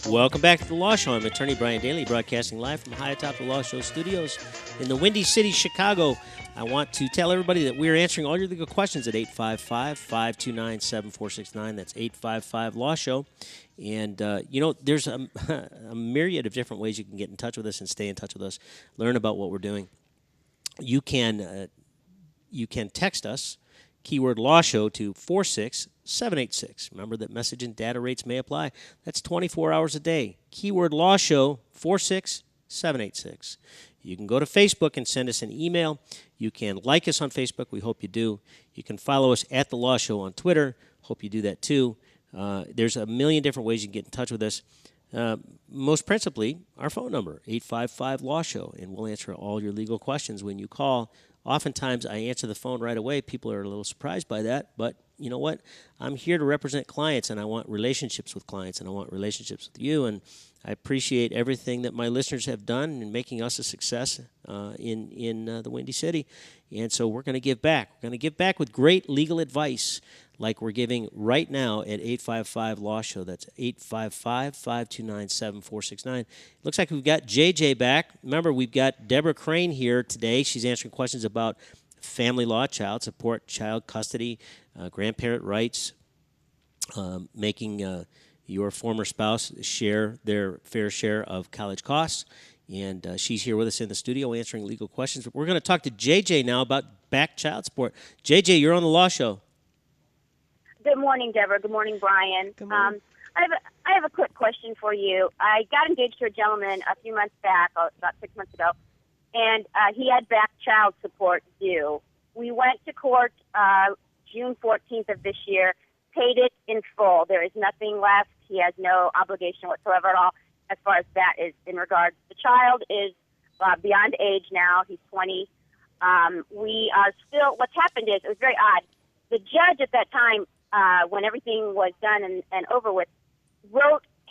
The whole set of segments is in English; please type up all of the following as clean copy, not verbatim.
Welcome back to the Law Show. I'm attorney Brian Dailey, broadcasting live from high atop the Law Show studios in the Windy City, Chicago. I want to tell everybody that we're answering all your legal questions at 855-529-7469. That's 855-LAW-SHOW. And, there's a myriad of different ways you can get in touch with us and stay in touch with us, learn about what we're doing. You can text us, keyword Law Show, to 46786. Remember that message and data rates may apply. That's 24 hours a day. Keyword Law Show, 46786. You can go to Facebook and send us an email. You can like us on Facebook. We hope you do. You can follow us at The Law Show on Twitter. Hope you do that too. There's a million different ways you can get in touch with us. Most principally, our phone number, 855-LAW-SHOW, and we'll answer all your legal questions when you call. Oftentimes, I answer the phone right away. People are a little surprised by that, but you know what? I'm here to represent clients, and I want relationships with clients, and I want relationships with you, and I appreciate everything that my listeners have done in making us a success in the Windy City, and so we're going to give back. We're going to give back with great legal advice like we're giving right now at 855-LAW-SHOW. That's 855-529-7469. Looks like we've got JJ back. Remember, we've got Debra Crane here today. She's answering questions about family law, child support, child custody, grandparent rights, making your former spouse share their fair share of college costs. And she's here with us in the studio answering legal questions. But we're going to talk to JJ now about back child support. JJ, you're on the Law Show. Good morning, Deborah. Good morning, Brian. Good morning. I have a quick question for you. I got engaged to a gentleman a few months back, about 6 months ago, and he had back child support due. We went to court June 14th of this year, paid it in full. There is nothing left. He has no obligation whatsoever at all as far as that is in regards. The child is beyond age now. He's 20. We are still, what's happened is, it was very odd. The judge at that time, when everything was done and over with,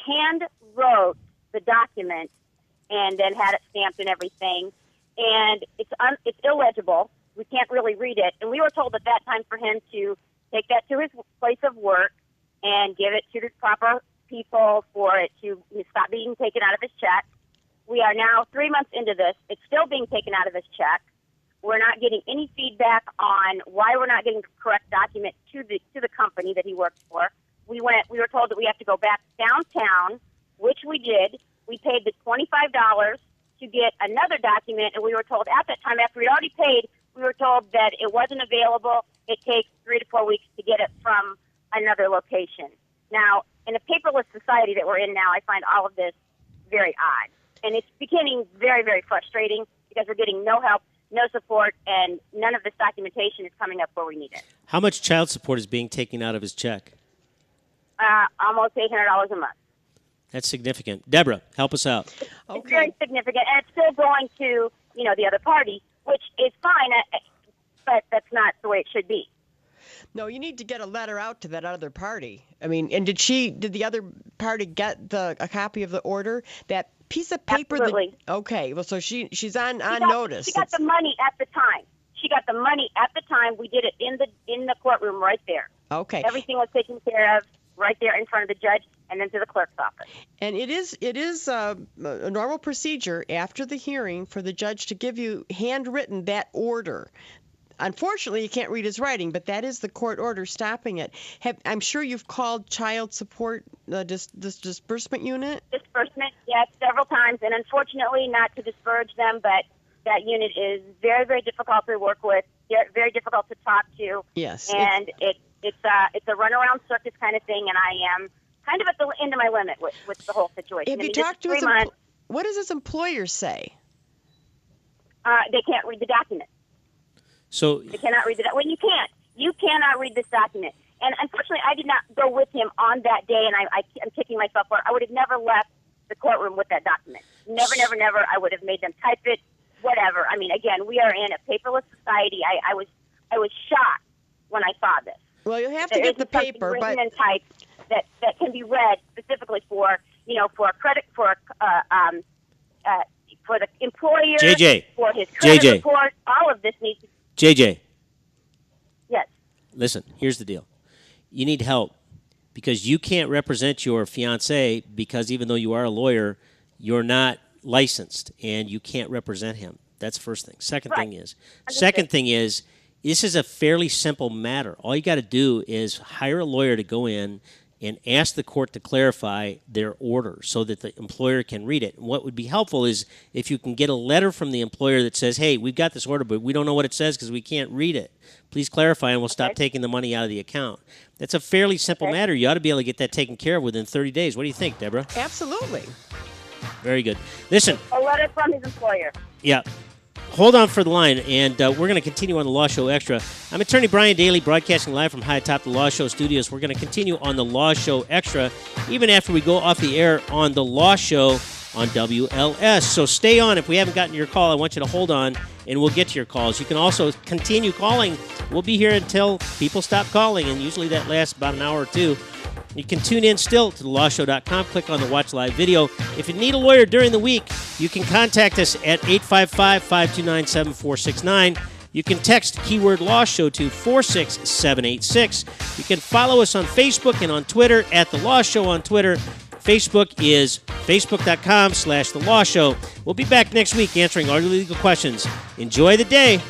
hand wrote the document and then had it stamped and everything. And it's illegible. We can't really read it. And we were told at that time for him to take that to his place of work and give it to the proper people for it to stop being taken out of his check. We are now 3 months into this. It's still being taken out of his check. We're not getting any feedback on why we're not getting the correct document to the company that he works for. We were told that we have to go back downtown, which we did. We paid the $25 to get another document, and we were told at that time, after we'd already paid, we were told that it wasn't available. It takes 3 to 4 weeks to get it from another location. Now, in a paperless society that we're in now, I find all of this very odd. And it's beginning very, very frustrating because we're getting no help, no support, and none of this documentation is coming up where we need it. How much child support is being taken out of his check? Almost $800 a month. That's significant. Deborah, help us out. It's very significant, and it's still going to, the other party, which is fine, but that's not the way it should be. No, you need to get a letter out to that other party. I mean, and did the other party get a copy of the order? That piece of paper. Absolutely. Okay. Well, so she's on notice. She got the money at the time. We did it in the courtroom right there. Okay. Everything was taken care of right there in front of the judge and then to the clerk's office. And it is a normal procedure after the hearing for the judge to give you handwritten that order. Unfortunately, you can't read his writing, but that is the court order stopping it. I'm sure you've called child support, this disbursement unit? Disbursement, yes, several times. And unfortunately, not to discourage them, but that unit is very, very difficult to work with, very difficult to talk to. Yes. And it's a runaround circus kind of thing, and I am kind of at the end of my limit with the whole situation. Have you talked to his what does his employer say? They can't read the document. So they cannot read it. Well, you cannot read this document. And unfortunately, I did not go with him on that day, and I'm kicking myself for it. I would have never left the courtroom with that document. Never, never, never. I would have made them type it, whatever. I mean, again, we are in a paperless society. I was shocked when I saw this. Well, you'll have to get the paper, but and typed that can be read specifically for a credit for the employer, JJ, for his credit JJ. report. All of this needs to. JJ. Yes. Listen, here's the deal. You need help. because you can't represent your fiance because even though you are a lawyer, you're not licensed and you can't represent him. That's the first thing. Second thing is, this is a fairly simple matter. All you got to do is hire a lawyer to go in and ask the court to clarify their order so that the employer can read it. And what would be helpful is if you can get a letter from the employer that says, hey, we've got this order, but we don't know what it says because we can't read it. Please clarify and we'll stop taking the money out of the account. That's a fairly simple matter. You ought to be able to get that taken care of within 30 days. What do you think, Deborah? Absolutely. Very good. Listen. A letter from his employer. Yeah. Hold on for the line, and we're going to continue on the Law Show Extra. I'm attorney Brian Dailey, broadcasting live from high atop the Law Show studios. We're going to continue on the Law Show Extra, even after we go off the air on the Law Show on WLS. So stay on. If we haven't gotten your call, I want you to hold on, and we'll get to your calls. You can also continue calling. We'll be here until people stop calling, and usually that lasts about an hour or two. You can tune in still to thelawshow.com. Click on the Watch Live video. If you need a lawyer during the week, you can contact us at 855-529-7469. You can text keyword Law Show to 46786. You can follow us on Facebook and on Twitter at The Law Show on Twitter. Facebook is facebook.com/The Law Show. We'll be back next week answering all your legal questions. Enjoy the day.